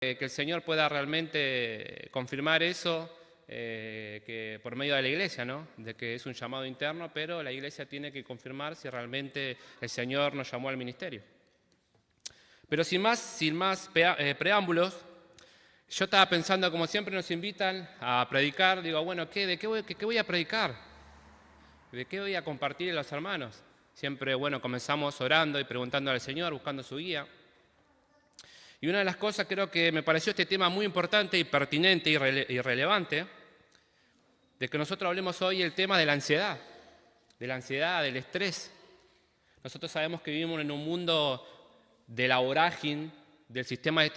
que el Señor pueda realmente confirmar eso que por medio de la Iglesia, ¿no? De que es un llamado interno, pero la Iglesia tiene que confirmar si realmente el Señor nos llamó al ministerio. Pero sin más preámbulos, yo estaba pensando, como siempre nos invitan a predicar, digo, bueno, ¿de qué voy a predicar? ¿De qué voy a compartir a los hermanos? Siempre, bueno, comenzamos orando y preguntando al Señor, buscando su guía. Y una de las cosas, creo que me pareció este tema muy importante y pertinente y relevante, de que nosotros hablemos hoy el tema de la ansiedad, del estrés. Nosotros sabemos que vivimos en un mundo de la vorágine, del sistema de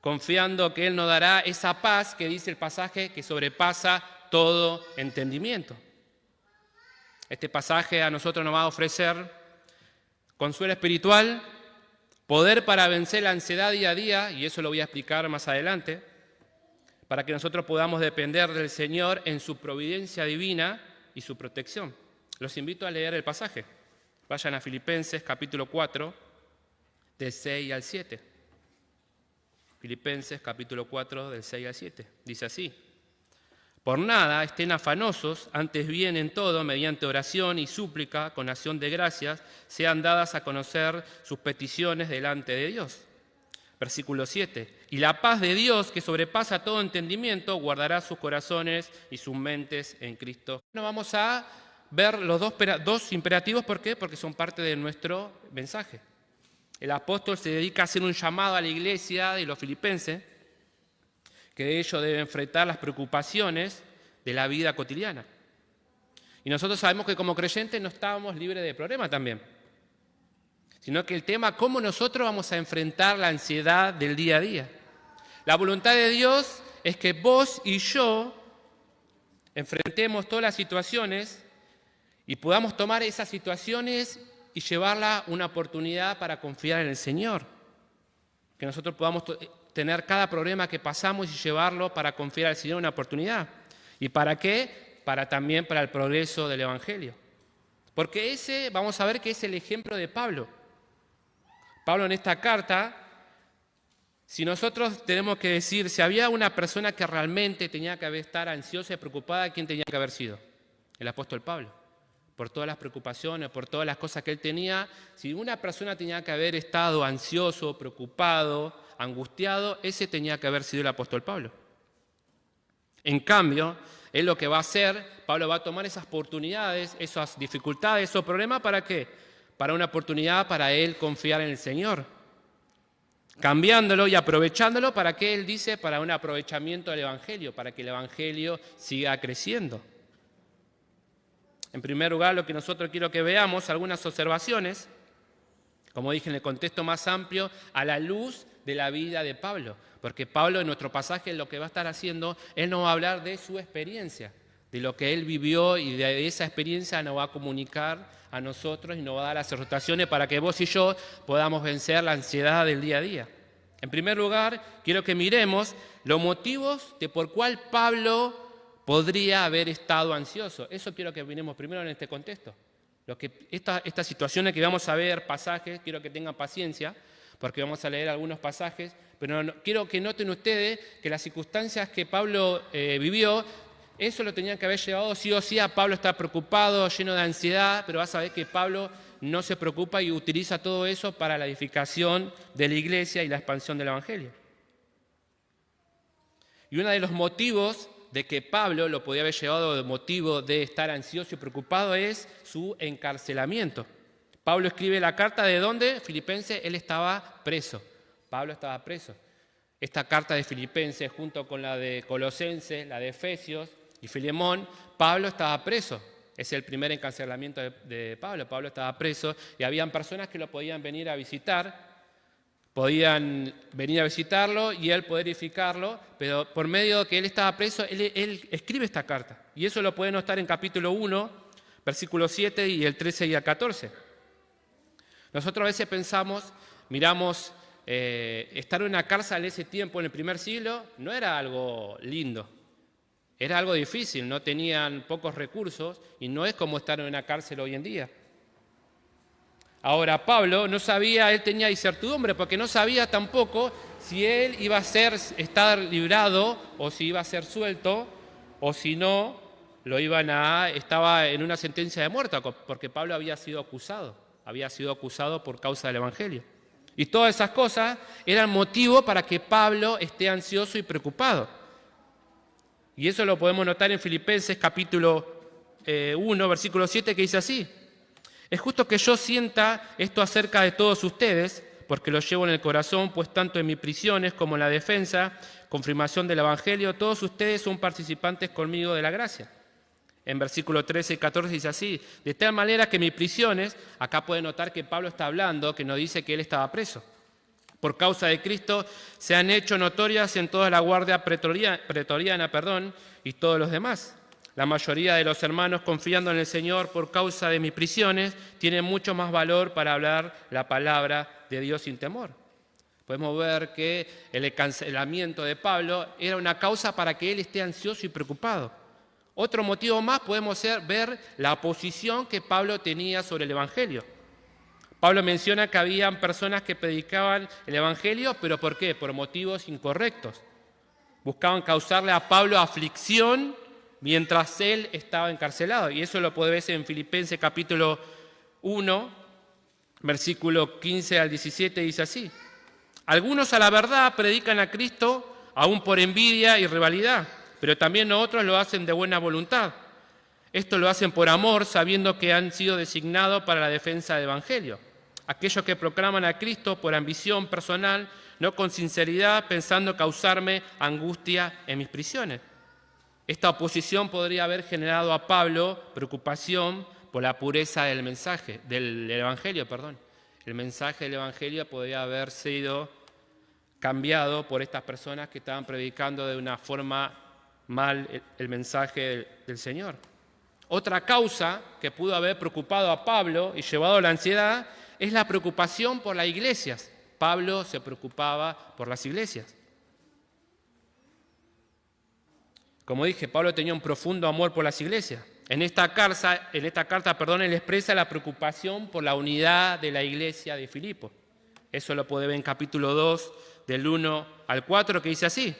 confiando que Él nos dará esa paz que dice el pasaje que sobrepasa todo entendimiento. Este pasaje a nosotros nos va a ofrecer consuelo espiritual, poder para vencer la ansiedad día a día, y eso lo voy a explicar más adelante, para que nosotros podamos depender del Señor en su providencia divina y su protección. Los invito a leer el pasaje. Vayan a Filipenses capítulo 4, del 6 al 7. Filipenses capítulo 4, del 6 al 7. Dice así: por nada estén afanosos, antes bien en todo, mediante oración y súplica, con acción de gracias, sean dadas a conocer sus peticiones delante de Dios. Versículo 7. Y la paz de Dios, que sobrepasa todo entendimiento, guardará sus corazones y sus mentes en Cristo. Bueno, vamos a ver los dos imperativos. ¿Por qué? Porque son parte de nuestro mensaje. El apóstol se dedica a hacer un llamado a la iglesia de los filipenses, que ellos deben enfrentar las preocupaciones de la vida cotidiana. Y nosotros sabemos que como creyentes no estábamos libres de problemas también, sino que el tema, cómo nosotros vamos a enfrentar la ansiedad del día a día. La voluntad de Dios es que vos y yo enfrentemos todas las situaciones y podamos tomar esas situaciones y llevarla una oportunidad para confiar en el Señor. Que nosotros podamos tener cada problema que pasamos y llevarlo para confiar al Señor una oportunidad. ¿Y para qué? También para el progreso del Evangelio. Porque vamos a ver que es el ejemplo de Pablo. Pablo en esta carta, si nosotros tenemos que decir, si había una persona que realmente tenía que estar ansiosa y preocupada, ¿quién tenía que haber sido? El apóstol Pablo. Por todas las preocupaciones, por todas las cosas que él tenía, si una persona tenía que haber estado ansioso, preocupado, angustiado, ese tenía que haber sido el apóstol Pablo. En cambio, él lo que va a hacer, Pablo va a tomar esas oportunidades, esas dificultades, esos problemas, ¿para qué? Para una oportunidad para él confiar en el Señor. Cambiándolo y aprovechándolo, ¿para qué? Él dice, para un aprovechamiento del Evangelio, para que el Evangelio siga creciendo. En primer lugar, lo que nosotros quiero que veamos, algunas observaciones, como dije en el contexto más amplio, a la luz de la vida de Pablo. Porque Pablo en nuestro pasaje lo que va a estar haciendo, él nos va a hablar de su experiencia, de lo que él vivió y de esa experiencia nos va a comunicar a nosotros y nos va a dar las exhortaciones para que vos y yo podamos vencer la ansiedad del día a día. En primer lugar, quiero que miremos los motivos de por cuál Pablo podría haber estado ansioso. Eso quiero que miremos primero en este contexto. Estas situaciones que vamos a ver, pasajes, quiero que tengan paciencia, porque vamos a leer algunos pasajes, pero quiero que noten ustedes que las circunstancias que Pablo vivió, eso lo tenían que haber llevado sí o sí a Pablo estar preocupado, lleno de ansiedad, pero vas a ver que Pablo no se preocupa y utiliza todo eso para la edificación de la iglesia y la expansión del Evangelio. Y uno de los motivos de que Pablo lo podía haber llevado de motivo de estar ansioso y preocupado es su encarcelamiento. Pablo escribe la carta de dónde, Filipenses, él estaba preso. Pablo estaba preso. Esta carta de Filipenses junto con la de Colosenses, la de Efesios y Filemón, Pablo estaba preso. Es el primer encarcelamiento de Pablo. Pablo estaba preso y habían personas que lo podían venir a visitar, podían venir a visitarlo y él poder edificarlo, pero por medio de que él estaba preso, él escribe esta carta. Y eso lo pueden notar en capítulo 1, versículos 7 y el 13 y el 14. Nosotros a veces pensamos, miramos, estar en una cárcel en ese tiempo, en el primer siglo, no era algo lindo. Era algo difícil, no tenían pocos recursos y no es como estar en una cárcel hoy en día. Ahora, Pablo no sabía, él tenía incertidumbre porque no sabía tampoco si él iba a estar librado o si iba a ser suelto o si no, estaba en una sentencia de muerte porque Pablo había sido acusado por causa del Evangelio. Y todas esas cosas eran motivo para que Pablo esté ansioso y preocupado. Y eso lo podemos notar en Filipenses capítulo 1, versículo 7, que dice así: es justo que yo sienta esto acerca de todos ustedes, porque lo llevo en el corazón, pues tanto en mis prisiones como en la defensa, confirmación del Evangelio, todos ustedes son participantes conmigo de la gracia. En versículo 13 y 14 dice así: de tal manera que mis prisiones, acá pueden notar que Pablo está hablando, que nos dice que él estaba preso, por causa de Cristo, se han hecho notorias en toda la guardia pretoriana, y todos los demás. La mayoría de los hermanos, confiando en el Señor por causa de mis prisiones, tienen mucho más valor para hablar la palabra de Dios sin temor. Podemos ver que el encarcelamiento de Pablo era una causa para que él esté ansioso y preocupado. Otro motivo más podemos ver la oposición que Pablo tenía sobre el Evangelio. Pablo menciona que habían personas que predicaban el Evangelio, pero ¿por qué? Por motivos incorrectos. Buscaban causarle a Pablo aflicción mientras él estaba encarcelado. Y eso lo puede ver en Filipenses capítulo 1, versículo 15 al 17, dice así: algunos a la verdad predican a Cristo aún por envidia y rivalidad, pero también otros lo hacen de buena voluntad. Esto lo hacen por amor, sabiendo que han sido designados para la defensa del Evangelio. Aquellos que proclaman a Cristo por ambición personal, no con sinceridad, pensando causarme angustia en mis prisiones. Esta oposición podría haber generado a Pablo preocupación por la pureza del mensaje, del Evangelio. El mensaje del Evangelio podría haber sido cambiado por estas personas que estaban predicando de una forma mal el mensaje del Señor. Otra causa que pudo haber preocupado a Pablo y llevado a la ansiedad es la preocupación por las iglesias. Pablo se preocupaba por las iglesias. Como dije, Pablo tenía un profundo amor por las iglesias. En esta carta, él expresa la preocupación por la unidad de la iglesia de Filipo. Eso lo puede ver en capítulo 2, del 1 al 4, que dice así: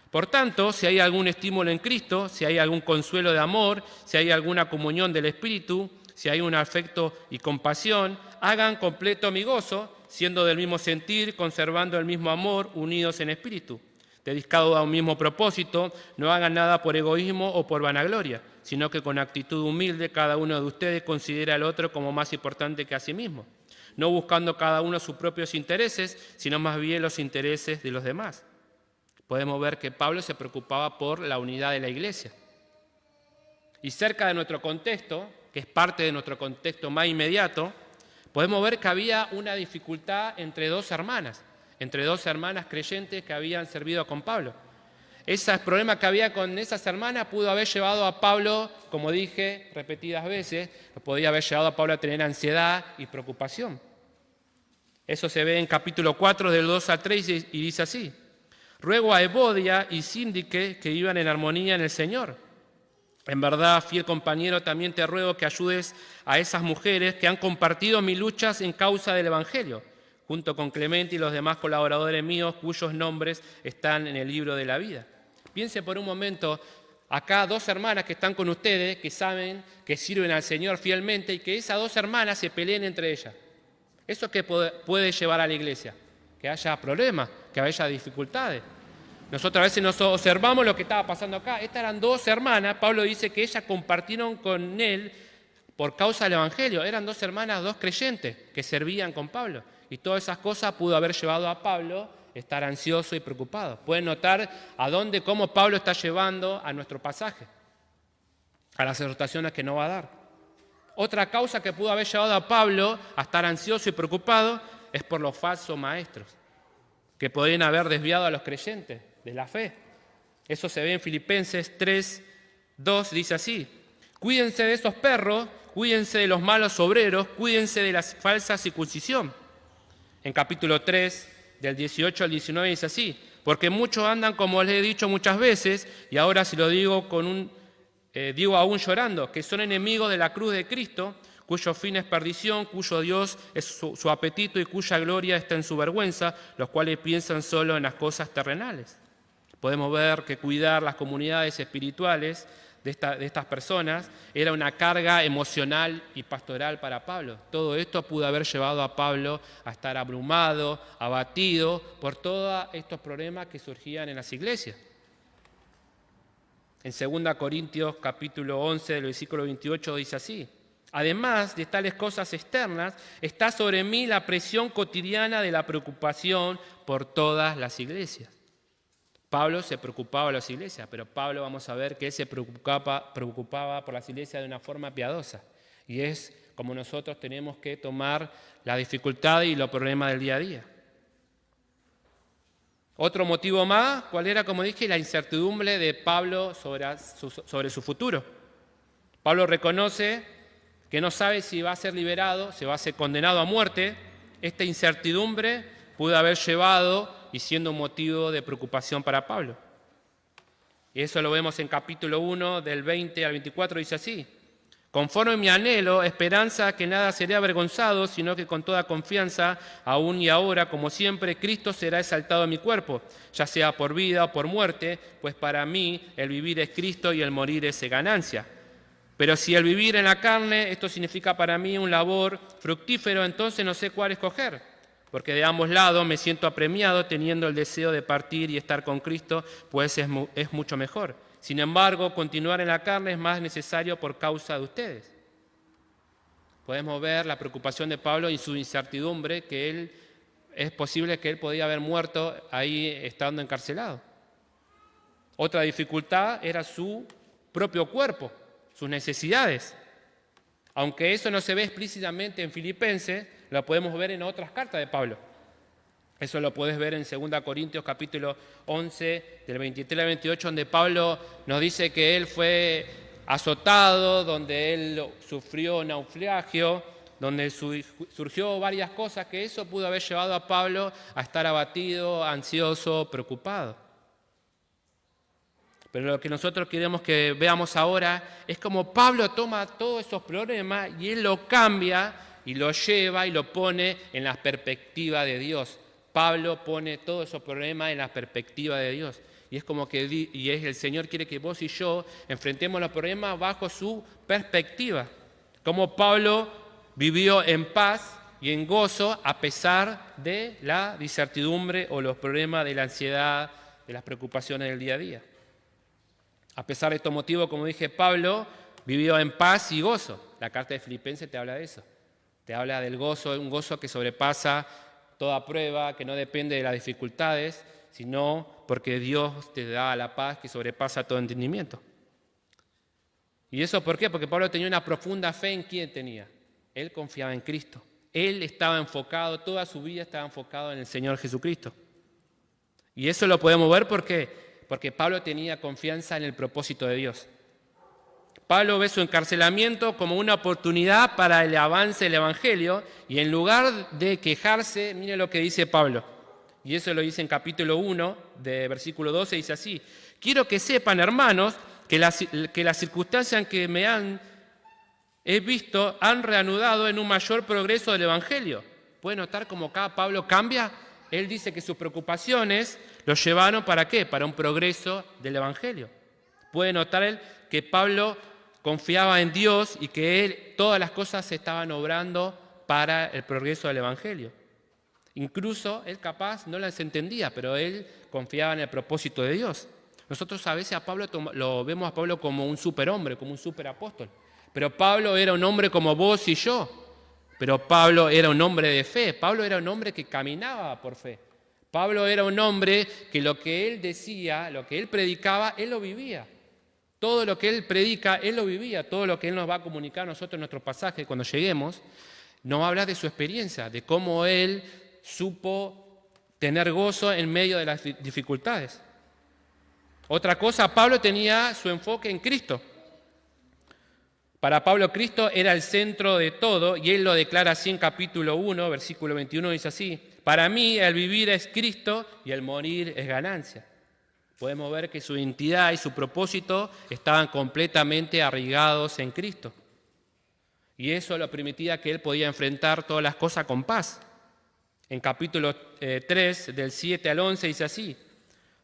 por tanto, si hay algún estímulo en Cristo, si hay algún consuelo de amor, si hay alguna comunión del Espíritu, si hay un afecto y compasión, hagan completo mi gozo, siendo del mismo sentir, conservando el mismo amor, unidos en espíritu. Dedicados a un mismo propósito, no hagan nada por egoísmo o por vanagloria, sino que con actitud humilde cada uno de ustedes considera al otro como más importante que a sí mismo, no buscando cada uno sus propios intereses, sino más bien los intereses de los demás. Podemos ver que Pablo se preocupaba por la unidad de la iglesia. Y cerca de nuestro contexto, que es parte de nuestro contexto más inmediato, podemos ver que había una dificultad entre dos hermanas creyentes que habían servido con Pablo. Ese problema que había con esas hermanas pudo haber llevado a Pablo, como dije repetidas veces, podía haber llevado a Pablo a tener ansiedad y preocupación. Eso se ve en capítulo 4, del 2 al 3, y dice así: ruego a Evodia y Síndique que vivan en armonía en el Señor. En verdad, fiel compañero, también te ruego que ayudes a esas mujeres que han compartido mis luchas en causa del Evangelio, junto con Clemente y los demás colaboradores míos cuyos nombres están en el libro de la vida. Piense por un momento, acá dos hermanas que están con ustedes, que saben que sirven al Señor fielmente, y que esas dos hermanas se peleen entre ellas. ¿Eso qué puede llevar a la iglesia? Que haya problemas, que haya dificultades. Nosotros a veces nos observamos lo que estaba pasando acá. Estas eran dos hermanas. Pablo dice que ellas compartieron con él por causa del Evangelio. Eran dos hermanas, dos creyentes que servían con Pablo. Y todas esas cosas pudo haber llevado a Pablo a estar ansioso y preocupado. Pueden notar cómo Pablo está llevando a nuestro pasaje, a las exhortaciones que nos va a dar. Otra causa que pudo haber llevado a Pablo a estar ansioso y preocupado es por los falsos maestros, que podrían haber desviado a los creyentes de la fe. Eso se ve en Filipenses 3, 2, dice así: cuídense de esos perros, cuídense de los malos obreros, cuídense de la falsa circuncisión. En capítulo 3, del 18 al 19, dice así: porque muchos andan, como les he dicho muchas veces, y ahora si lo digo digo aún llorando, que son enemigos de la cruz de Cristo, cuyo fin es perdición, cuyo Dios es su apetito y cuya gloria está en su vergüenza, los cuales piensan solo en las cosas terrenales. Podemos ver que cuidar las comunidades espirituales de estas personas era una carga emocional y pastoral para Pablo. Todo esto pudo haber llevado a Pablo a estar abrumado, abatido por todos estos problemas que surgían en las iglesias. En 2 Corintios capítulo 11, del versículo 28, dice así: además de tales cosas externas, está sobre mí la presión cotidiana de la preocupación por todas las iglesias. Pablo se preocupaba por las iglesias, pero Pablo vamos a ver que él se preocupaba por las iglesias de una forma piadosa. Y es como nosotros tenemos que tomar la dificultad y los problemas del día a día. Otro motivo más, ¿cuál era? Como dije, la incertidumbre de Pablo sobre su futuro. Pablo reconoce que no sabe si va a ser liberado, si va a ser condenado a muerte. Esta incertidumbre pudo haber llevado y siendo un motivo de preocupación para Pablo. Y eso lo vemos en capítulo 1, del 20 al 24, dice así: conforme mi anhelo, esperanza que nada seré avergonzado, sino que con toda confianza, aún y ahora, como siempre, Cristo será exaltado en mi cuerpo, ya sea por vida o por muerte, pues para mí el vivir es Cristo y el morir es ganancia. Pero si el vivir en la carne, esto significa para mí un labor fructífero, entonces no sé cuál escoger. Porque de ambos lados me siento apremiado teniendo el deseo de partir y estar con Cristo, pues es mucho mejor. Sin embargo, continuar en la carne es más necesario por causa de ustedes. Podemos ver la preocupación de Pablo y su incertidumbre, que es posible que él podía haber muerto ahí estando encarcelado. Otra dificultad era su propio cuerpo, sus necesidades. Aunque eso no se ve explícitamente en Filipenses, lo podemos ver en otras cartas de Pablo. Eso lo puedes ver en 2 Corintios capítulo 11, del 23 al 28, donde Pablo nos dice que él fue azotado, donde él sufrió naufragio, donde surgió varias cosas, que eso pudo haber llevado a Pablo a estar abatido, ansioso, preocupado. Pero lo que nosotros queremos que veamos ahora es cómo Pablo toma todos esos problemas y él lo cambia y lo lleva y lo pone en la perspectiva de Dios. Pablo pone todos esos problemas en la perspectiva de Dios. Y es como que el Señor quiere que vos y yo enfrentemos los problemas bajo su perspectiva. Como Pablo vivió en paz y en gozo a pesar de la incertidumbre o los problemas de la ansiedad, de las preocupaciones del día a día. A pesar de estos motivos, como dije, Pablo vivió en paz y gozo. La carta de Filipenses te habla de eso. Te habla del gozo, un gozo que sobrepasa toda prueba, que no depende de las dificultades, sino porque Dios te da la paz que sobrepasa todo entendimiento. ¿Y eso por qué? Porque Pablo tenía una profunda fe en quién tenía. Él confiaba en Cristo. Él estaba enfocado, toda su vida estaba enfocado en el Señor Jesucristo. Y eso lo podemos ver porque Pablo tenía confianza en el propósito de Dios. Pablo ve su encarcelamiento como una oportunidad para el avance del Evangelio y en lugar de quejarse, mire lo que dice Pablo. Y eso lo dice en capítulo 1, de versículo 12, dice así: quiero que sepan, hermanos, que las circunstancias que he visto han reanudado en un mayor progreso del Evangelio. ¿Puede notar cómo acá Pablo cambia? Él dice que sus preocupaciones los llevaron ¿para qué? Para un progreso del Evangelio. Puede notar él que Pablo confiaba en Dios y que todas las cosas se estaban obrando para el progreso del Evangelio. Incluso él capaz no las entendía, pero él confiaba en el propósito de Dios. Nosotros a veces lo vemos a Pablo como un superhombre, como un superapóstol. Pero Pablo era un hombre como vos y yo. Pero Pablo era un hombre de fe. Pablo era un hombre que caminaba por fe. Pablo era un hombre que lo que él decía, lo que él predicaba, él lo vivía. Todo lo que él predica, él lo vivía. Todo lo que él nos va a comunicar a nosotros en nuestro pasaje cuando lleguemos, nos va a hablar de su experiencia, de cómo él supo tener gozo en medio de las dificultades. Otra cosa, Pablo tenía su enfoque en Cristo. Para Pablo, Cristo era el centro de todo, y él lo declara así en capítulo 1, versículo 21, dice así: para mí el vivir es Cristo y el morir es ganancia. Podemos ver que su identidad y su propósito estaban completamente arraigados en Cristo. Y eso lo permitía que él podía enfrentar todas las cosas con paz. En capítulo 3, del 7 al 11, dice así: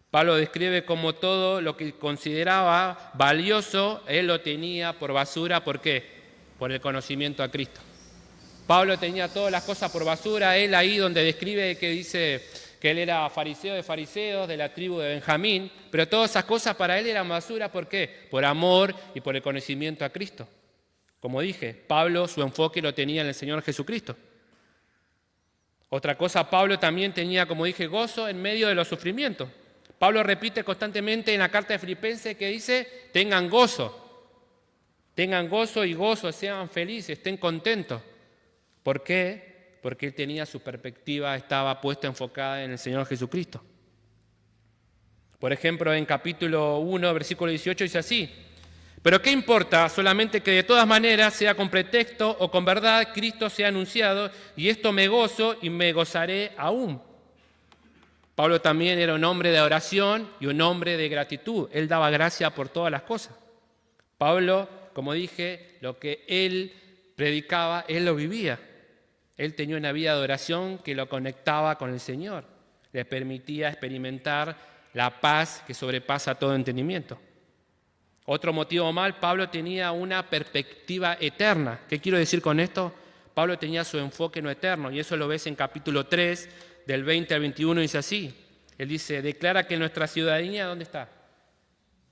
Pablo describe como todo lo que consideraba valioso, él lo tenía por basura. ¿Por qué? Por el conocimiento a Cristo. Pablo tenía todas las cosas por basura, él ahí donde describe que dice que él era fariseo de fariseos, de la tribu de Benjamín, pero todas esas cosas para él eran basura. ¿Por qué? Por amor y por el conocimiento a Cristo. Como dije, Pablo su enfoque lo tenía en el Señor Jesucristo. Otra cosa, Pablo también tenía, como dije, gozo en medio de los sufrimientos. Pablo repite constantemente en la carta de Filipenses que dice: tengan gozo y gozo, sean felices, estén contentos. ¿Por qué? Porque él tenía su perspectiva, estaba puesta, enfocada en el Señor Jesucristo. Por ejemplo, en capítulo 1, versículo 18 dice así: pero ¿qué importa? Solamente que de todas maneras, sea con pretexto o con verdad, Cristo sea anunciado, y esto me gozo y me gozaré aún. Pablo también era un hombre de oración y un hombre de gratitud. Él daba gracia por todas las cosas. Pablo, como dije, lo que él predicaba, él lo vivía. Él tenía una vida de oración que lo conectaba con el Señor. Le permitía experimentar la paz que sobrepasa todo entendimiento. Otro motivo más, Pablo tenía una perspectiva eterna. ¿Qué quiero decir con esto? Pablo tenía su enfoque en lo eterno, y eso lo ves en capítulo 3, del 20 al 21, dice así. Él dice: declara que nuestra ciudadanía, ¿dónde está?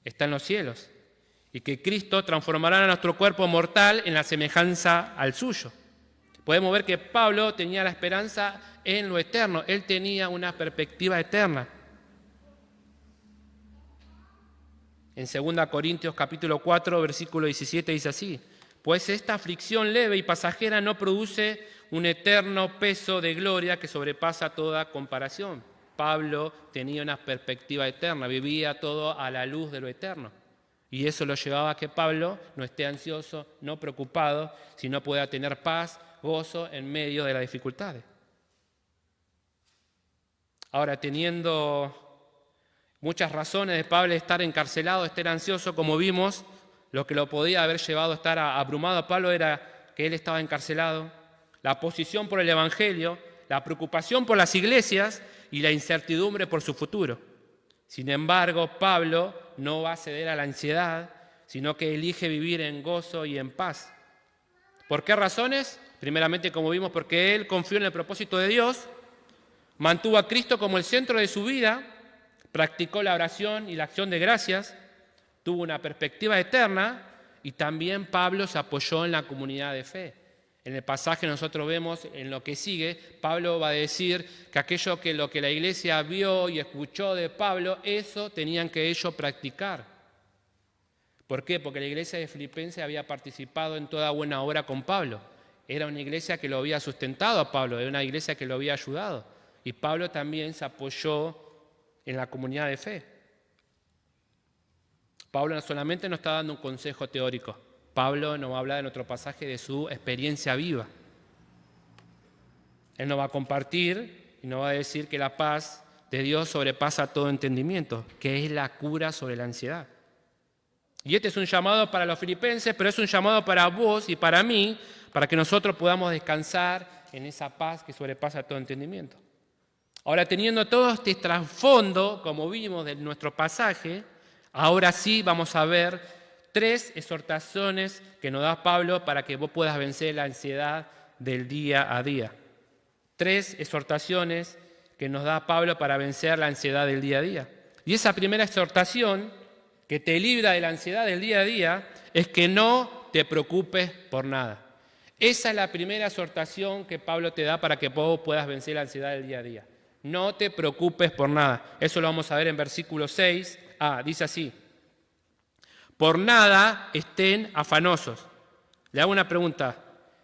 Está en los cielos. Y que Cristo transformará a nuestro cuerpo mortal en la semejanza al suyo. Podemos ver que Pablo tenía la esperanza en lo eterno. Él tenía una perspectiva eterna. En 2 Corintios capítulo 4, versículo 17 dice así: pues esta aflicción leve y pasajera no produce un eterno peso de gloria que sobrepasa toda comparación. Pablo tenía una perspectiva eterna, vivía todo a la luz de lo eterno. Y eso lo llevaba a que Pablo no esté ansioso, no preocupado, sino pueda tener paz, gozo en medio de las dificultades. Ahora, teniendo muchas razones de Pablo de estar encarcelado, de estar ansioso, como vimos. Lo que lo podía haber llevado a estar abrumado a Pablo era que él estaba encarcelado, la posición por el Evangelio, la preocupación por las iglesias y la incertidumbre por su futuro. Sin embargo, Pablo no va a ceder a la ansiedad, sino que elige vivir en gozo y en paz. ¿Por qué razones? Primeramente, como vimos, porque él confió en el propósito de Dios, mantuvo a Cristo como el centro de su vida, practicó la oración y la acción de gracias, tuvo una perspectiva eterna y también Pablo se apoyó en la comunidad de fe. En el pasaje nosotros vemos, en lo que sigue, Pablo va a decir que lo que la iglesia vio y escuchó de Pablo, eso tenían que ellos practicar. ¿Por qué? Porque la iglesia de Filipenses había participado en toda buena obra con Pablo. Era una iglesia que lo había sustentado a Pablo, era una iglesia que lo había ayudado. Y Pablo también se apoyó en la comunidad de fe. Pablo no solamente nos está dando un consejo teórico, Pablo nos va a hablar en otro pasaje de su experiencia viva. Él nos va a compartir y nos va a decir que la paz de Dios sobrepasa todo entendimiento, que es la cura sobre la ansiedad. Y este es un llamado para los filipenses, pero es un llamado para vos y para mí, para que nosotros podamos descansar en esa paz que sobrepasa todo entendimiento. Ahora, teniendo todo este trasfondo, como vimos de nuestro pasaje, ahora sí vamos a ver 3 exhortaciones que nos da Pablo para que vos puedas vencer la ansiedad del día a día. 3 exhortaciones que nos da Pablo para vencer la ansiedad del día a día. Y esa primera exhortación que te libra de la ansiedad del día a día es que no te preocupes por nada. Esa es la primera exhortación que Pablo te da para que vos puedas vencer la ansiedad del día a día. No te preocupes por nada. Eso lo vamos a ver en versículo 6. Dice así: por nada estén afanosos. Le hago una pregunta.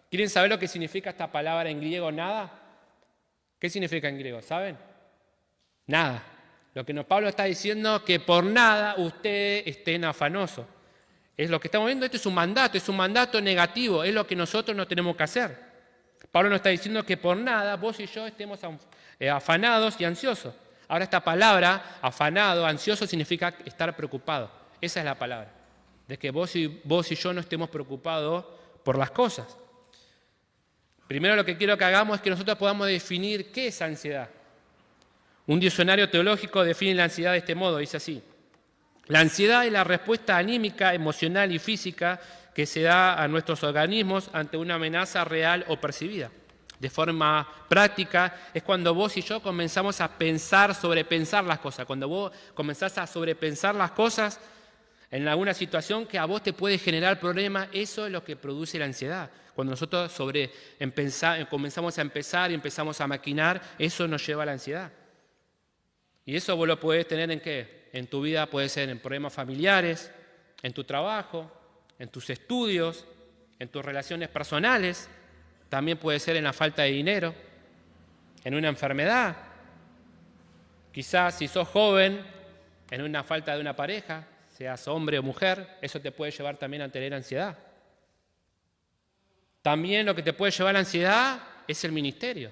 ¿Quieren saber lo que significa esta palabra en griego, nada? ¿Qué significa en griego? ¿Saben? Nada. Lo que Pablo está diciendo es que por nada ustedes estén afanosos. Es lo que estamos viendo, esto es un mandato negativo, es lo que nosotros no tenemos que hacer. Pablo nos está diciendo que por nada vos y yo estemos afanados y ansiosos. Ahora esta palabra, afanado, ansioso, significa estar preocupado. Esa es la palabra, de que vos y yo no estemos preocupados por las cosas. Primero lo que quiero que hagamos es que nosotros podamos definir qué es ansiedad. Un diccionario teológico define la ansiedad de este modo, dice así: la ansiedad es la respuesta anímica, emocional y física que se da a nuestros organismos ante una amenaza real o percibida. De forma práctica, es cuando vos y yo comenzamos a sobrepensar las cosas. Cuando vos comenzás a sobrepensar las cosas en alguna situación que a vos te puede generar problemas, eso es lo que produce la ansiedad. Cuando nosotros comenzamos a empezar y empezamos a maquinar, eso nos lleva a la ansiedad. Y eso vos lo podés tener ¿en qué? En tu vida puede ser en problemas familiares, en tu trabajo, en tus estudios, en tus relaciones personales. También puede ser en la falta de dinero, en una enfermedad. Quizás si sos joven, en una falta de una pareja, seas hombre o mujer, eso te puede llevar también a tener ansiedad. También lo que te puede llevar a la ansiedad es el ministerio.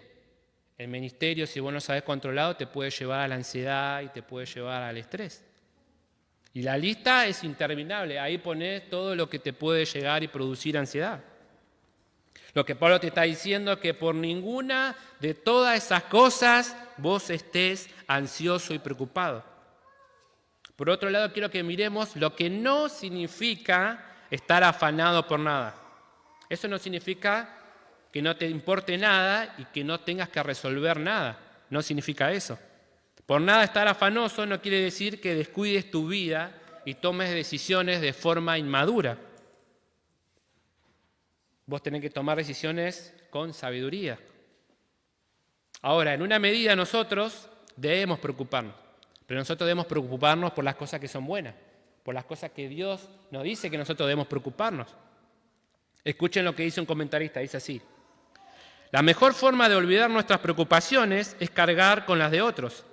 El ministerio, si vos no sabés controlarlo, te puede llevar a la ansiedad y te puede llevar al estrés. Y la lista es interminable. Ahí ponés todo lo que te puede llegar y producir ansiedad. Lo que Pablo te está diciendo es que por ninguna de todas esas cosas vos estés ansioso y preocupado. Por otro lado, quiero que miremos lo que no significa estar afanado por nada. Eso no significa que no te importe nada y que no tengas que resolver nada. No significa eso. Por nada estar afanoso no quiere decir que descuides tu vida y tomes decisiones de forma inmadura. Vos tenés que tomar decisiones con sabiduría. Ahora, en una medida nosotros debemos preocuparnos, pero nosotros debemos preocuparnos por las cosas que son buenas, por las cosas que Dios nos dice que nosotros debemos preocuparnos. Escuchen lo que dice un comentarista, dice así: la mejor forma de olvidar nuestras preocupaciones es cargar con las de otros.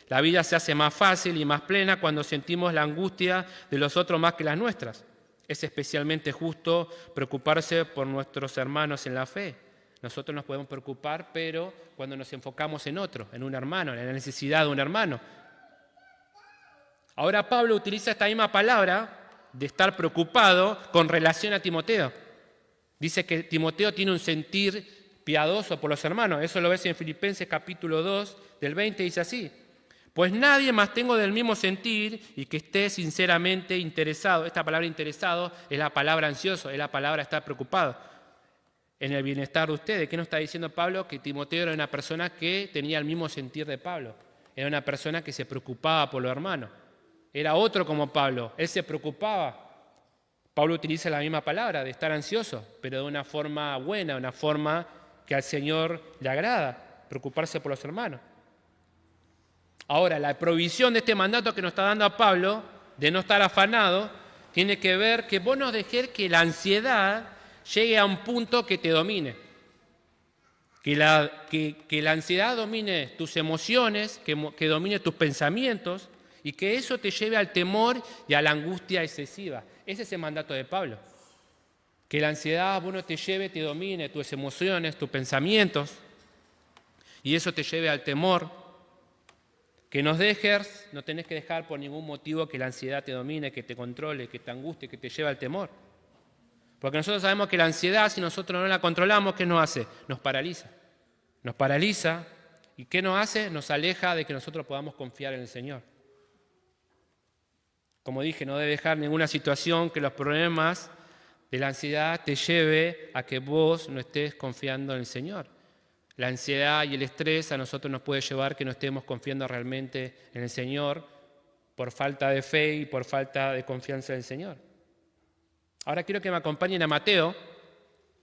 La vida se hace más fácil y más plena cuando sentimos la angustia de los otros más que las nuestras. Es especialmente justo preocuparse por nuestros hermanos en la fe. Nosotros nos podemos preocupar, pero cuando nos enfocamos en otro, en un hermano, en la necesidad de un hermano. Ahora Pablo utiliza esta misma palabra de estar preocupado con relación a Timoteo. Dice que Timoteo tiene un sentir piadoso por los hermanos. Eso lo ves en Filipenses capítulo 2, del 20, dice así. Pues nadie más tengo del mismo sentir y que esté sinceramente interesado. Esta palabra interesado es la palabra ansioso, es la palabra estar preocupado en el bienestar de ustedes. ¿Qué nos está diciendo Pablo? Que Timoteo era una persona que tenía el mismo sentir de Pablo. Era una persona que se preocupaba por los hermanos. Era otro como Pablo. Él se preocupaba. Pablo utiliza la misma palabra de estar ansioso, pero de una forma buena, una forma que al Señor le agrada, preocuparse por los hermanos. Ahora, la provisión de este mandato que nos está dando a Pablo, de no estar afanado, tiene que ver que vos no dejes que la ansiedad llegue a un punto que te domine. Que la ansiedad domine tus emociones, que domine tus pensamientos y que eso te lleve al temor y a la angustia excesiva. Ese es el mandato de Pablo. Que la ansiedad, vos no te lleve, te domine tus emociones, tus pensamientos y eso te lleve al temor. Que nos dejes, no tenés que dejar por ningún motivo que la ansiedad te domine, que te controle, que te angustie, que te lleve al temor. Porque nosotros sabemos que la ansiedad, si nosotros no la controlamos, ¿qué nos hace? Nos paraliza. Nos paraliza y ¿qué nos hace? Nos aleja de que nosotros podamos confiar en el Señor. Como dije, no debe dejar ninguna situación que los problemas de la ansiedad te lleve a que vos no estés confiando en el Señor. La ansiedad y el estrés a nosotros nos puede llevar que no estemos confiando realmente en el Señor por falta de fe y por falta de confianza en el Señor. Ahora quiero que me acompañen a Mateo,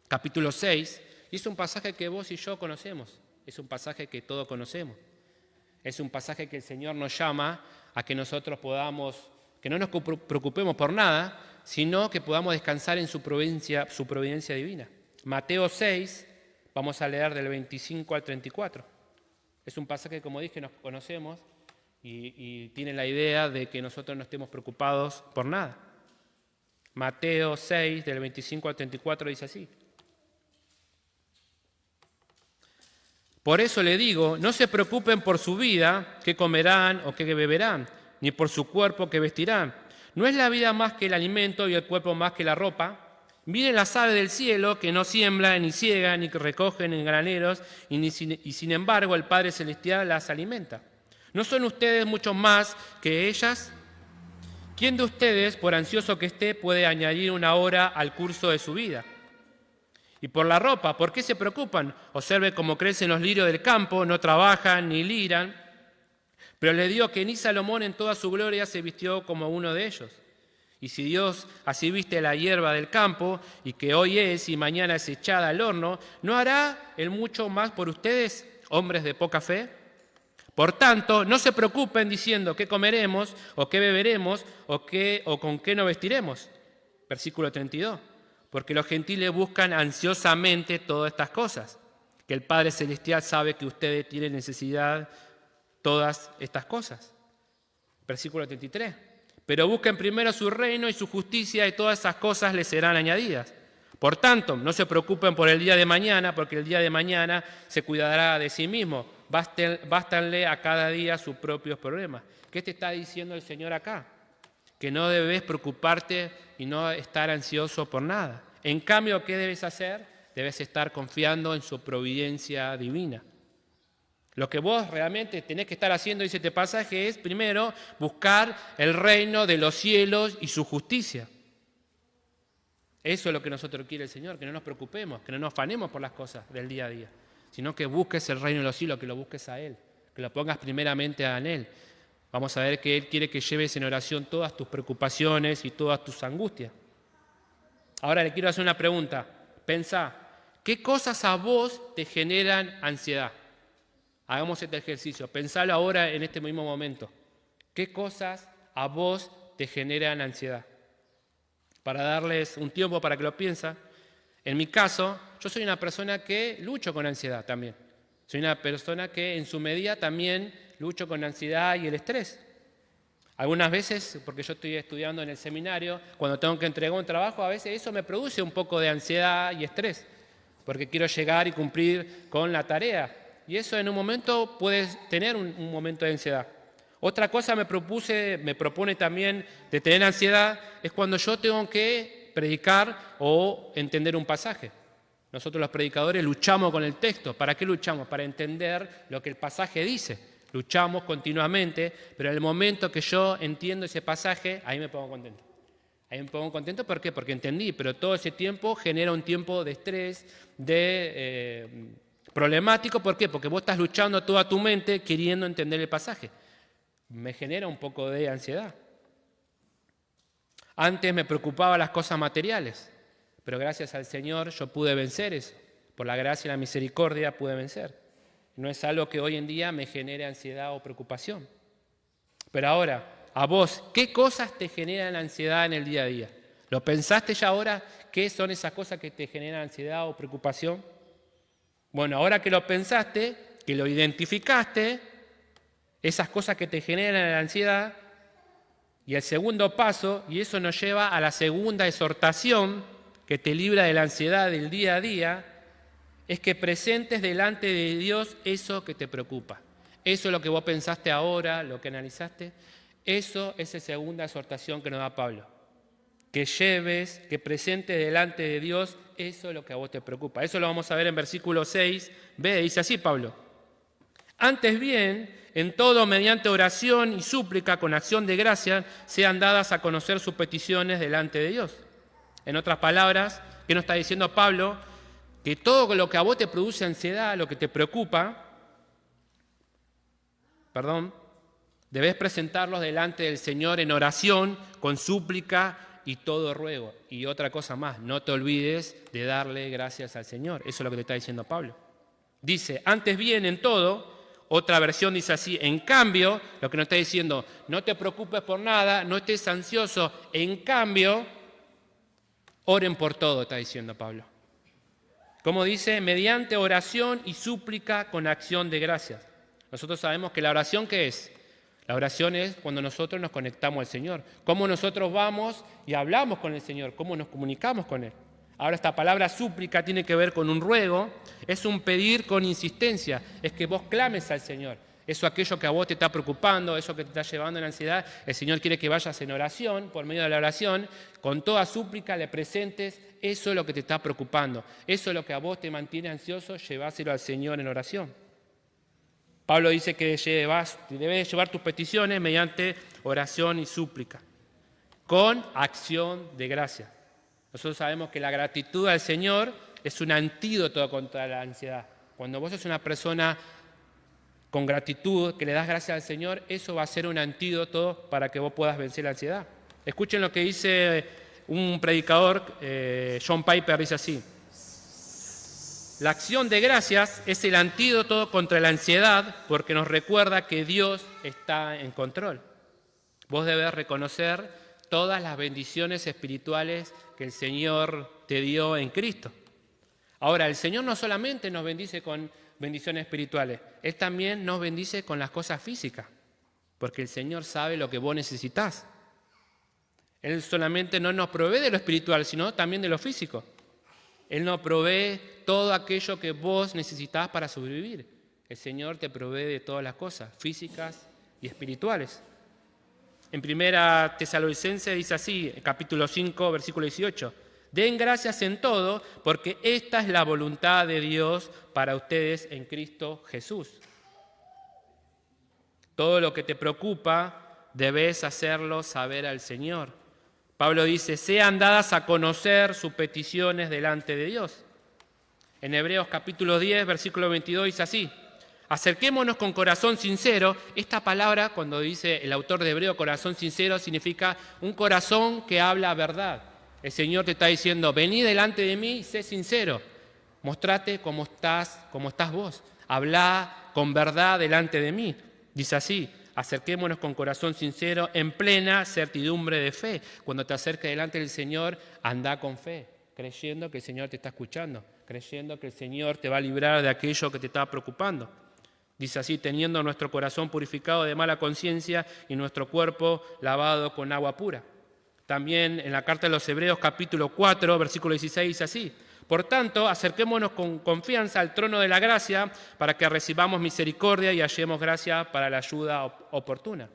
capítulo 6, y es un pasaje que vos y yo conocemos, es un pasaje que todos conocemos. Es un pasaje que el Señor nos llama a que nosotros podamos, que no nos preocupemos por nada, sino que podamos descansar en su providencia divina. Mateo 6, vamos a leer del 25 al 34. Es un pasaje que, como dije, nos conocemos y tiene la idea de que nosotros no estemos preocupados por nada. Mateo 6, del 25 al 34, dice así. Por eso le digo, no se preocupen por su vida, qué comerán o qué beberán, ni por su cuerpo, qué vestirán. ¿No es la vida más que el alimento y el cuerpo más que la ropa? Miren las aves del cielo que no siembran, ni ciegan, ni recogen en graneros, y sin embargo el Padre Celestial las alimenta. ¿No son ustedes mucho más que ellas? ¿Quién de ustedes, por ansioso que esté, puede añadir una hora al curso de su vida? Y por la ropa, ¿por qué se preocupan? Observe cómo crecen los lirios del campo, no trabajan ni liran. Pero les digo que ni Salomón en toda su gloria se vistió como uno de ellos. Y si Dios así viste la hierba del campo, y que hoy es y mañana es echada al horno, ¿no hará Él mucho más por ustedes, hombres de poca fe? Por tanto, no se preocupen diciendo qué comeremos, o qué beberemos, o con qué nos vestiremos. Versículo 32. Porque los gentiles buscan ansiosamente todas estas cosas, que el Padre Celestial sabe que ustedes tienen necesidad de todas estas cosas. Versículo 33. Pero busquen primero su reino y su justicia y todas esas cosas les serán añadidas. Por tanto, no se preocupen por el día de mañana, porque el día de mañana se cuidará de sí mismo. Bástanle a cada día sus propios problemas. ¿Qué te está diciendo el Señor acá? Que no debes preocuparte y no estar ansioso por nada. En cambio, ¿qué debes hacer? Debes estar confiando en su providencia divina. Lo que vos realmente tenés que estar haciendo, dice este pasaje, es primero buscar el reino de los cielos y su justicia. Eso es lo que nosotros quiere el Señor, que no nos preocupemos, que no nos afanemos por las cosas del día a día, sino que busques el reino de los cielos, que lo busques a Él, que lo pongas primeramente en Él. Vamos a ver que Él quiere que lleves en oración todas tus preocupaciones y todas tus angustias. Ahora le quiero hacer una pregunta. Pensá, ¿qué cosas a vos te generan ansiedad? Hagamos este ejercicio. Pensalo ahora en este mismo momento. ¿Qué cosas a vos te generan ansiedad? Para darles un tiempo para que lo piensen. En mi caso, yo soy una persona que lucho con ansiedad también. Soy una persona que en su medida también lucho con la ansiedad y el estrés. Algunas veces, porque yo estoy estudiando en el seminario, cuando tengo que entregar un trabajo, a veces eso me produce un poco de ansiedad y estrés, porque quiero llegar y cumplir con la tarea. Y eso en un momento puede tener un momento de ansiedad. Otra cosa me propone también de tener ansiedad es cuando yo tengo que predicar o entender un pasaje. Nosotros los predicadores luchamos con el texto. ¿Para qué luchamos? Para entender lo que el pasaje dice. Luchamos continuamente, pero en el momento que yo entiendo ese pasaje, ahí me pongo contento. Ahí me pongo contento, ¿por qué? Porque entendí, pero todo ese tiempo genera un tiempo de estrés, problemático. ¿Por qué? Porque vos estás luchando toda tu mente queriendo entender el pasaje. Me genera un poco de ansiedad. Antes me preocupaba las cosas materiales, pero gracias al Señor yo pude vencer eso. Por la gracia y la misericordia pude vencer. No es algo que hoy en día me genere ansiedad o preocupación. Pero ahora, a vos, ¿qué cosas te generan ansiedad en el día a día? ¿Lo pensaste ya ahora? ¿Qué son esas cosas que te generan ansiedad o preocupación? Bueno, ahora que lo pensaste, que lo identificaste, esas cosas que te generan la ansiedad, y el segundo paso, y eso nos lleva a la segunda exhortación que te libra de la ansiedad del día a día, es que presentes delante de Dios eso que te preocupa. Eso es lo que vos pensaste ahora, lo que analizaste. Eso es la segunda exhortación que nos da Pablo. Que lleves, que presentes delante de Dios eso es lo que a vos te preocupa. Eso lo vamos a ver en versículo 6b, dice así Pablo. Antes bien, en todo mediante oración y súplica con acción de gracia, sean dadas a conocer sus peticiones delante de Dios. En otras palabras, ¿qué nos está diciendo Pablo? Que todo lo que a vos te produce ansiedad, lo que te preocupa, debes presentarlos delante del Señor en oración, con súplica y todo ruego. Y otra cosa más, no te olvides de darle gracias al Señor. Eso es lo que te está diciendo Pablo. Dice, antes bien en todo, otra versión dice así, en cambio, lo que nos está diciendo, no te preocupes por nada, no estés ansioso, en cambio, oren por todo, está diciendo Pablo. Como dice, mediante oración y súplica con acción de gracias. Nosotros sabemos que la oración, ¿qué es? La oración es cuando nosotros nos conectamos al Señor. Cómo nosotros vamos y hablamos con el Señor, cómo nos comunicamos con Él. Ahora esta palabra súplica tiene que ver con un ruego, es un pedir con insistencia, es que vos clames al Señor. Eso aquello que a vos te está preocupando, eso que te está llevando en ansiedad, el Señor quiere que vayas en oración, por medio de la oración, con toda súplica le presentes, eso es lo que te está preocupando, eso es lo que a vos te mantiene ansioso, lleváselo al Señor en oración. Pablo dice que debes llevar tus peticiones mediante oración y súplica, con acción de gracia. Nosotros sabemos que la gratitud al Señor es un antídoto contra la ansiedad. Cuando vos sos una persona con gratitud, que le das gracias al Señor, eso va a ser un antídoto para que vos puedas vencer la ansiedad. Escuchen lo que dice un predicador, John Piper, dice así. La acción de gracias es el antídoto contra la ansiedad porque nos recuerda que Dios está en control. Vos debés reconocer todas las bendiciones espirituales que el Señor te dio en Cristo. Ahora, el Señor no solamente nos bendice con bendiciones espirituales, Él también nos bendice con las cosas físicas, porque el Señor sabe lo que vos necesitás. Él solamente no nos provee de lo espiritual, sino también de lo físico. Él nos provee todo aquello que vos necesitás para sobrevivir. El Señor te provee de todas las cosas, físicas y espirituales. En 1 Tesalonicenses dice así, capítulo 5, versículo 18. Den gracias en todo, porque esta es la voluntad de Dios para ustedes en Cristo Jesús. Todo lo que te preocupa, debes hacerlo saber al Señor. Pablo dice, sean dadas a conocer sus peticiones delante de Dios. En Hebreos capítulo 10, versículo 22 dice así, acerquémonos con corazón sincero. Esta palabra, cuando dice el autor de Hebreo corazón sincero, significa un corazón que habla verdad. El Señor te está diciendo, vení delante de mí y sé sincero. Mostrate cómo estás vos. Hablá con verdad delante de mí. Dice así, acerquémonos con corazón sincero en plena certidumbre de fe. Cuando te acerques delante del Señor, anda con fe, creyendo que el Señor te está escuchando, creyendo que el Señor te va a librar de aquello que te está preocupando. Dice así, teniendo nuestro corazón purificado de mala conciencia y nuestro cuerpo lavado con agua pura. También en la carta de los Hebreos capítulo 4, versículo 16 dice así, Por tanto, acerquémonos con confianza al trono de la gracia para que recibamos misericordia y hallemos gracia para la ayuda oportuna.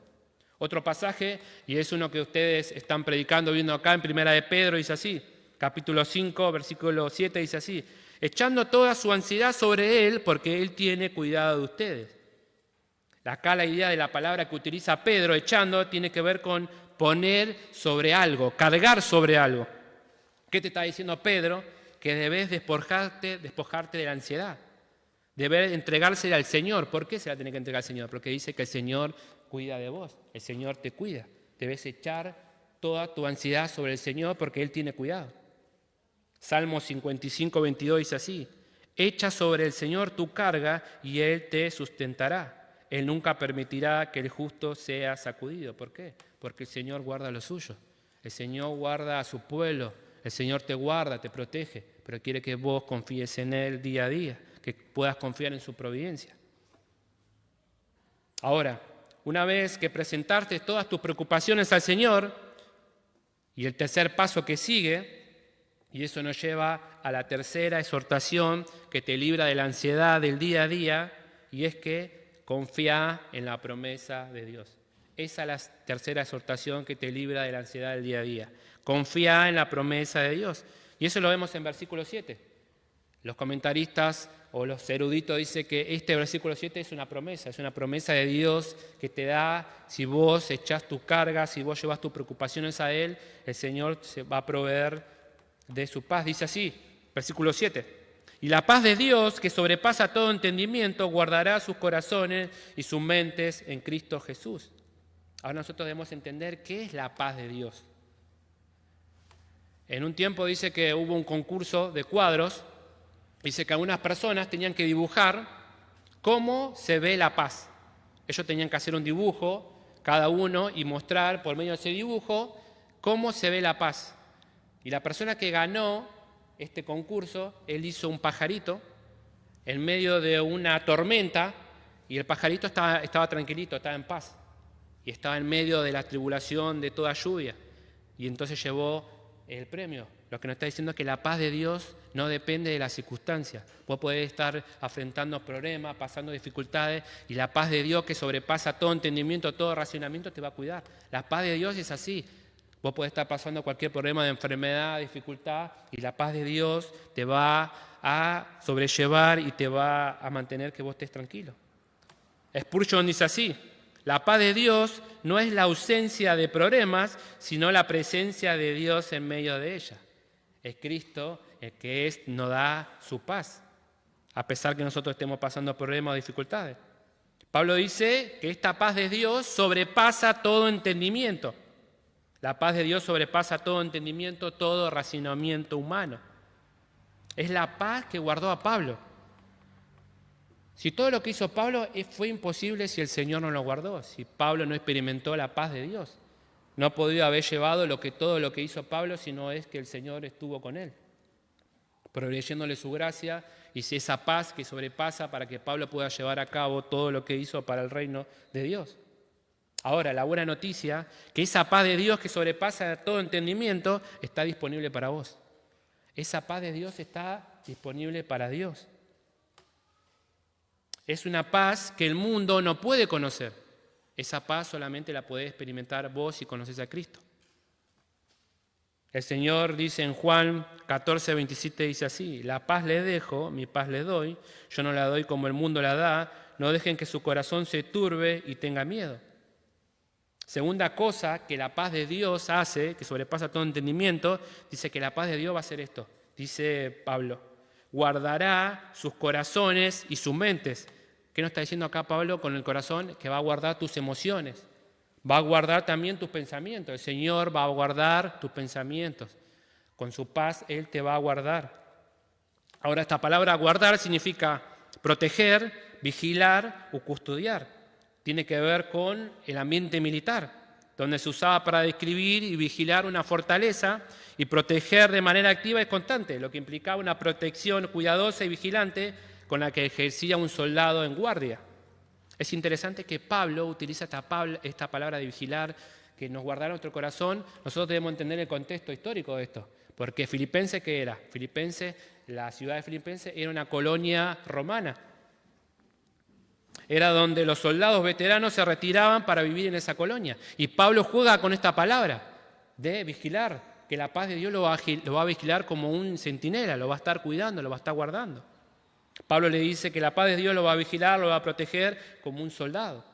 Otro pasaje, y es uno que ustedes están predicando, viendo acá en Primera de Pedro, dice así, capítulo 5, versículo 7, dice así, echando toda su ansiedad sobre Él porque Él tiene cuidado de ustedes. Acá la idea de la palabra que utiliza Pedro, echando, tiene que ver con poner sobre algo, cargar sobre algo. ¿Qué te está diciendo Pedro? Que debes despojarte de la ansiedad. Debes entregársela al Señor. ¿Por qué se la tiene que entregar al Señor? Porque dice que el Señor cuida de vos. El Señor te cuida. Debes echar toda tu ansiedad sobre el Señor porque Él tiene cuidado. Salmo 55, 22 dice así. Echa sobre el Señor tu carga y Él te sustentará. Él nunca permitirá que el justo sea sacudido. ¿Por qué? Porque el Señor guarda lo suyo. El Señor guarda a su pueblo. El Señor te guarda, te protege, pero quiere que vos confíes en Él día a día, que puedas confiar en su providencia. Ahora, una vez que presentaste todas tus preocupaciones al Señor, y el tercer paso que sigue, y eso nos lleva a la tercera exhortación que te libra de la ansiedad del día a día, y es que confía en la promesa de Dios. Esa es la tercera exhortación que te libra de la ansiedad del día a día. Confía en la promesa de Dios. Y eso lo vemos en versículo 7. Los comentaristas o los eruditos dicen que este versículo 7 es una promesa de Dios que te da, si vos echás tus cargas, si vos llevas tus preocupaciones a Él, el Señor se va a proveer de su paz. Dice así, versículo 7. Y la paz de Dios, que sobrepasa todo entendimiento, guardará sus corazones y sus mentes en Cristo Jesús. Ahora nosotros debemos entender qué es la paz de Dios. En un tiempo dice que hubo un concurso de cuadros, dice que algunas personas tenían que dibujar cómo se ve la paz. Ellos tenían que hacer un dibujo, cada uno, y mostrar por medio de ese dibujo cómo se ve la paz. Y la persona que ganó este concurso, él hizo un pajarito en medio de una tormenta, y el pajarito estaba tranquilito, estaba en paz, y estaba en medio de la tribulación de toda lluvia, y entonces llevó el premio. Lo que nos está diciendo es que la paz de Dios no depende de las circunstancias. Vos podés estar afrontando problemas, pasando dificultades, y la paz de Dios que sobrepasa todo entendimiento, todo racionamiento, te va a cuidar. La paz de Dios es así. Vos podés estar pasando cualquier problema de enfermedad, dificultad, y la paz de Dios te va a sobrellevar y te va a mantener que vos estés tranquilo. Spurgeon dice así: la paz de Dios no es la ausencia de problemas, sino la presencia de Dios en medio de ella. Es Cristo el que nos da su paz, a pesar que nosotros estemos pasando problemas o dificultades. Pablo dice que esta paz de Dios sobrepasa todo entendimiento. La paz de Dios sobrepasa todo entendimiento, todo razonamiento humano. Es la paz que guardó a Pablo. Si todo lo que hizo Pablo fue imposible si el Señor no lo guardó, si Pablo no experimentó la paz de Dios. No ha podido haber llevado todo lo que hizo Pablo, sino es que el Señor estuvo con él, proveyéndole su gracia y si esa paz que sobrepasa para que Pablo pueda llevar a cabo todo lo que hizo para el reino de Dios. Ahora, la buena noticia, que esa paz de Dios que sobrepasa todo entendimiento está disponible para vos. Esa paz de Dios está disponible para Dios. Es una paz que el mundo no puede conocer. Esa paz solamente la podés experimentar vos si conocés a Cristo. El Señor dice en Juan 14, 27, dice así: la paz les dejo, mi paz les doy, yo no la doy como el mundo la da, no dejen que su corazón se turbe y tenga miedo. Segunda cosa que la paz de Dios hace, que sobrepasa todo entendimiento, dice que la paz de Dios va a hacer esto. Dice Pablo: guardará sus corazones y sus mentes. ¿Qué nos está diciendo acá Pablo con el corazón? Que va a guardar tus emociones, va a guardar también tus pensamientos. El Señor va a guardar tus pensamientos. Con su paz Él te va a guardar. Ahora, esta palabra guardar significa proteger, vigilar o custodiar. Tiene que ver con el ambiente militar, donde se usaba para describir y vigilar una fortaleza y proteger de manera activa y constante, lo que implicaba una protección cuidadosa y vigilante con la que ejercía un soldado en guardia. Es interesante que Pablo utiliza esta palabra de vigilar, que nos guardará nuestro corazón. Nosotros debemos entender el contexto histórico de esto. Porque Filipenses, ¿qué era? Filipenses, la ciudad de Filipenses era una colonia romana. Era donde los soldados veteranos se retiraban para vivir en esa colonia. Y Pablo juega con esta palabra de vigilar, que la paz de Dios lo va a vigilar como un centinela, lo va a estar cuidando, lo va a estar guardando. Pablo le dice que la paz de Dios lo va a vigilar, lo va a proteger como un soldado.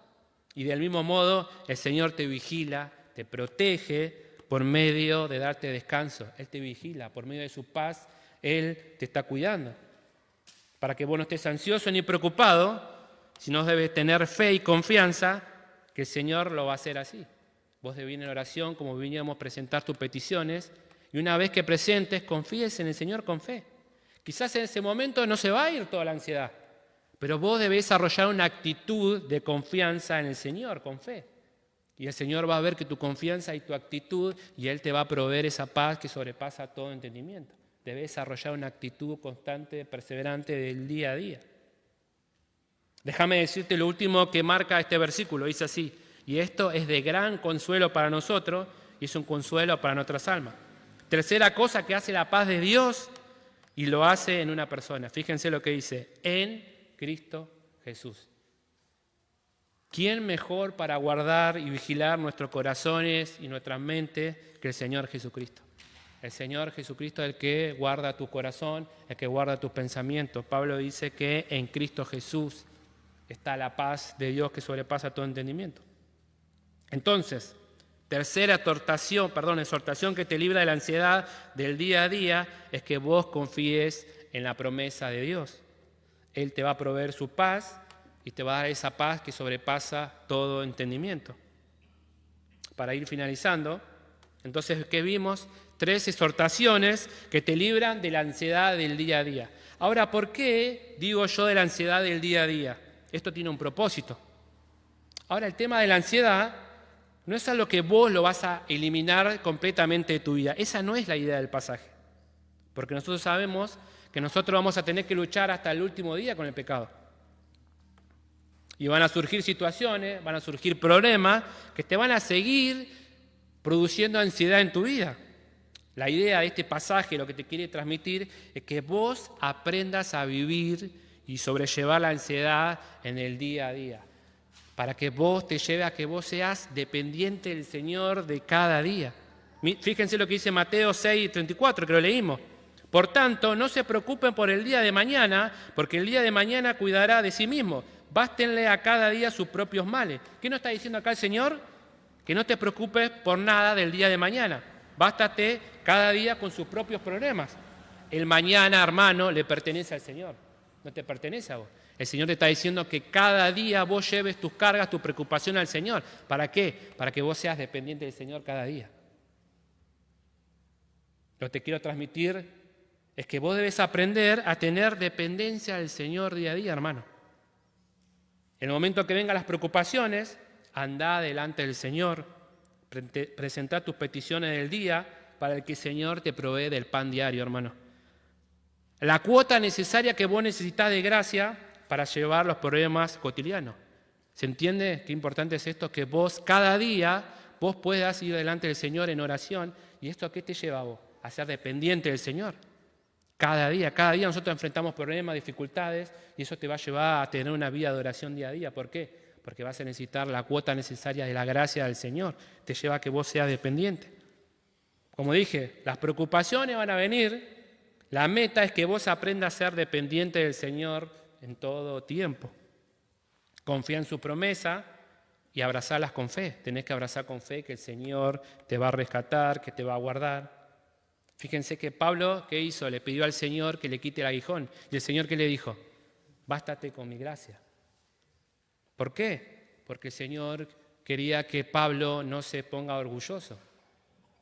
Y del mismo modo, el Señor te vigila, te protege por medio de darte descanso. Él te vigila, por medio de su paz, Él te está cuidando. Para que vos no estés ansioso ni preocupado, sino debes tener fe y confianza que el Señor lo va a hacer así. Vos debes ir en oración, como veníamos a presentar tus peticiones, y una vez que presentes, confíes en el Señor con fe. Quizás en ese momento no se va a ir toda la ansiedad, pero vos debés desarrollar una actitud de confianza en el Señor, con fe. Y el Señor va a ver que tu confianza y tu actitud, y Él te va a proveer esa paz que sobrepasa todo entendimiento. Debes desarrollar una actitud constante, perseverante del día a día. Déjame decirte lo último que marca este versículo, dice así, y esto es de gran consuelo para nosotros, y es un consuelo para nuestras almas. Tercera cosa que hace la paz de Dios, y lo hace en una persona. Fíjense lo que dice, en Cristo Jesús. ¿Quién mejor para guardar y vigilar nuestros corazones y nuestras mentes que el Señor Jesucristo? El Señor Jesucristo es el que guarda tu corazón, el que guarda tus pensamientos. Pablo dice que en Cristo Jesús está la paz de Dios que sobrepasa todo entendimiento. Entonces, tercera exhortación que te libra de la ansiedad del día a día es que vos confíes en la promesa de Dios. Él te va a proveer su paz y te va a dar esa paz que sobrepasa todo entendimiento. Para ir finalizando, entonces, ¿qué vimos? 3 exhortaciones que te libran de la ansiedad del día a día. Ahora, ¿por qué digo yo de la ansiedad del día a día? Esto tiene un propósito. Ahora, el tema de la ansiedad no es algo que vos lo vas a eliminar completamente de tu vida. Esa no es la idea del pasaje. Porque nosotros sabemos que nosotros vamos a tener que luchar hasta el último día con el pecado. Y van a surgir situaciones, van a surgir problemas que te van a seguir produciendo ansiedad en tu vida. La idea de este pasaje, lo que te quiere transmitir, es que vos aprendas a vivir y sobrellevar la ansiedad en el día a día. Para que vos te lleve a que vos seas dependiente del Señor de cada día. Fíjense lo que dice Mateo 6:34, que lo leímos. Por tanto, no se preocupen por el día de mañana, porque el día de mañana cuidará de sí mismo. Bástenle a cada día sus propios males. ¿Qué nos está diciendo acá el Señor? Que no te preocupes por nada del día de mañana. Bástate cada día con sus propios problemas. El mañana, hermano, le pertenece al Señor. No te pertenece a vos. El Señor te está diciendo que cada día vos lleves tus cargas, tu preocupación al Señor. ¿Para qué? Para que vos seas dependiente del Señor cada día. Lo que te quiero transmitir es que vos debes aprender a tener dependencia del Señor día a día, hermano. En el momento que vengan las preocupaciones, anda delante del Señor, presentá tus peticiones del día para que el Señor te provee del pan diario, hermano. La cuota necesaria que vos necesitas de gracia para llevar los problemas cotidianos. ¿Se entiende qué importante es esto? Que vos cada día vos puedas ir delante del Señor en oración. ¿Y esto a qué te lleva a vos? A ser dependiente del Señor. Cada día nosotros enfrentamos problemas, dificultades, y eso te va a llevar a tener una vida de oración día a día. ¿Por qué? Porque vas a necesitar la cuota necesaria de la gracia del Señor. Te lleva a que vos seas dependiente. Como dije, las preocupaciones van a venir. La meta es que vos aprendas a ser dependiente del Señor en todo tiempo. Confía en su promesa y abrazarlas con fe. Tenés que abrazar con fe que el Señor te va a rescatar, que te va a guardar. Fíjense que Pablo, ¿qué hizo? Le pidió al Señor que le quite el aguijón. ¿Y el Señor qué le dijo? Bástate con mi gracia. ¿Por qué? Porque el Señor quería que Pablo no se ponga orgulloso.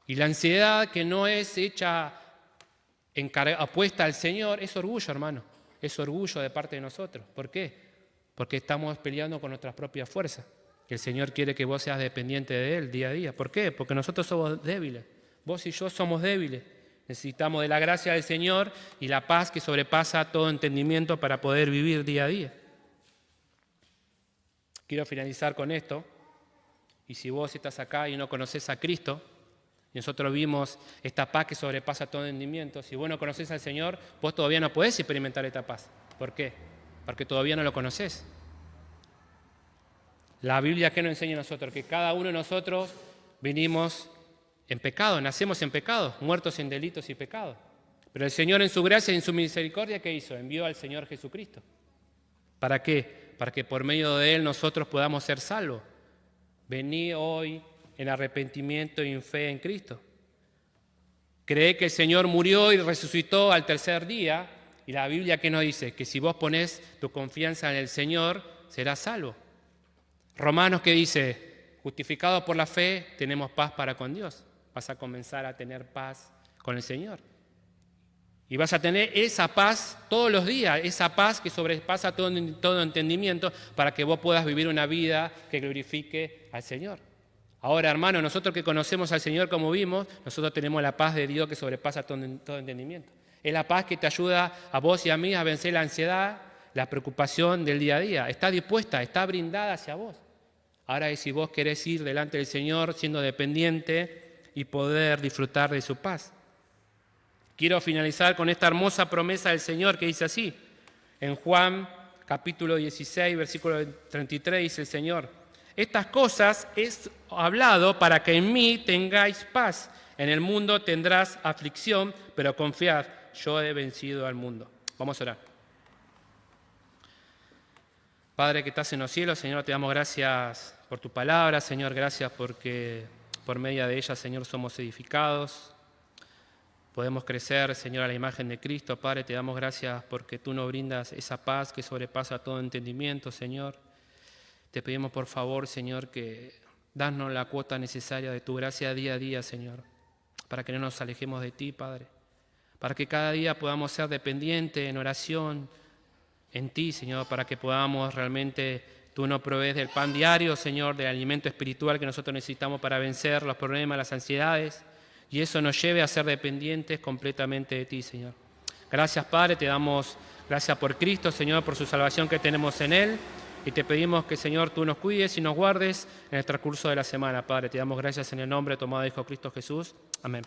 Y la ansiedad que no es hecha apuesta al Señor es orgullo, hermano. Es orgullo de parte de nosotros. ¿Por qué? Porque estamos peleando con nuestras propias fuerzas. El Señor quiere que vos seas dependiente de Él día a día. ¿Por qué? Porque nosotros somos débiles. Vos y yo somos débiles. Necesitamos de la gracia del Señor y la paz que sobrepasa todo entendimiento para poder vivir día a día. Quiero finalizar con esto. Y si vos estás acá y no conocés a Cristo, Y nosotros vimos esta paz que sobrepasa todo entendimiento. Si vos no conocés al Señor, vos todavía no podés experimentar esta paz. ¿Por qué? Porque todavía no lo conocés. La Biblia, ¿qué nos enseña a nosotros? Que cada uno de nosotros vinimos en pecado, nacemos en pecado, muertos en delitos y pecados. Pero el Señor en su gracia y en su misericordia, ¿qué hizo? Envió al Señor Jesucristo. ¿Para qué? Para que por medio de Él nosotros podamos ser salvos. Vení hoy en arrepentimiento y en fe en Cristo. Cree que el Señor murió y resucitó al tercer día. Y la Biblia, ¿qué nos dice? Que si vos ponés tu confianza en el Señor, serás salvo. Romanos, ¿qué dice? Justificados por la fe, tenemos paz para con Dios. Vas a comenzar a tener paz con el Señor. Y vas a tener esa paz todos los días, esa paz que sobrepasa todo entendimiento para que vos puedas vivir una vida que glorifique al Señor. Ahora, hermano, nosotros que conocemos al Señor como vimos, nosotros tenemos la paz de Dios que sobrepasa todo entendimiento. Es la paz que te ayuda a vos y a mí a vencer la ansiedad, la preocupación del día a día. Está dispuesta, está brindada hacia vos. Ahora es si vos querés ir delante del Señor siendo dependiente y poder disfrutar de su paz. Quiero finalizar con esta hermosa promesa del Señor que dice así. En Juan capítulo 16, versículo 33 dice el Señor: estas cosas he hablado para que en mí tengáis paz. En el mundo tendrás aflicción, pero confiad, yo he vencido al mundo. Vamos a orar. Padre que estás en los cielos, Señor, te damos gracias por tu palabra, Señor, gracias porque por medio de ella, Señor, somos edificados. Podemos crecer, Señor, a la imagen de Cristo. Padre, te damos gracias porque tú nos brindas esa paz que sobrepasa todo entendimiento, Señor. Te pedimos, por favor, Señor, que danos la cuota necesaria de tu gracia día a día, Señor, para que no nos alejemos de ti, Padre. Para que cada día podamos ser dependientes en oración en ti, Señor, para que podamos realmente, tú nos provees del pan diario, Señor, del alimento espiritual que nosotros necesitamos para vencer los problemas, las ansiedades. Y eso nos lleve a ser dependientes completamente de ti, Señor. Gracias, Padre, te damos gracias por Cristo, Señor, por su salvación que tenemos en Él. Y te pedimos que, Señor, tú nos cuides y nos guardes en el transcurso de la semana, Padre. Te damos gracias en el nombre de tu amado Hijo Cristo Jesús. Amén.